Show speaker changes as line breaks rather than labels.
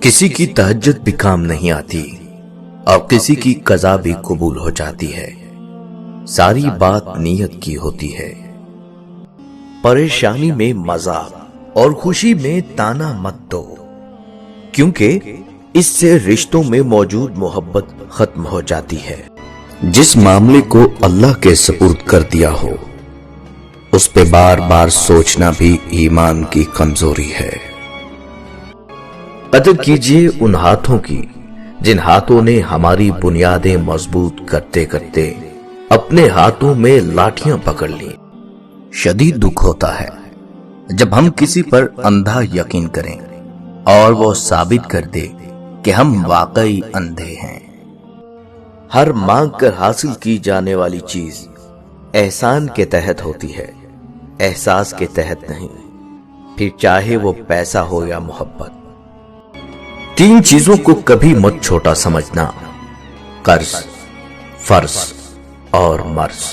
کسی کی تہجد بھی کام نہیں آتی اور کسی کی قضا بھی قبول ہو جاتی ہے۔ ساری بات نیت کی ہوتی ہے۔ پریشانی میں مذاق اور خوشی میں تانا مت دو، کیونکہ اس سے رشتوں میں موجود محبت ختم ہو جاتی ہے۔ جس معاملے کو اللہ کے سپرد کر دیا ہو، اس پہ بار بار سوچنا بھی ایمان کی کمزوری ہے۔ قدر کیجئے ان ہاتھوں کی جن ہاتھوں نے ہماری بنیادیں مضبوط کرتے کرتے اپنے ہاتھوں میں لاٹھیاں پکڑ لیں۔ شدید دکھ ہوتا ہے جب ہم کسی پر اندھا یقین کریں اور وہ ثابت کر دے کہ ہم واقعی اندھے ہیں۔ ہر مانگ کر حاصل کی جانے والی چیز احسان کے تحت ہوتی ہے، احساس کے تحت نہیں، پھر چاہے وہ پیسہ ہو یا محبت۔ تین چیزوں کو کبھی مت چھوٹا سمجھنا: قرض، فرض اور مرض۔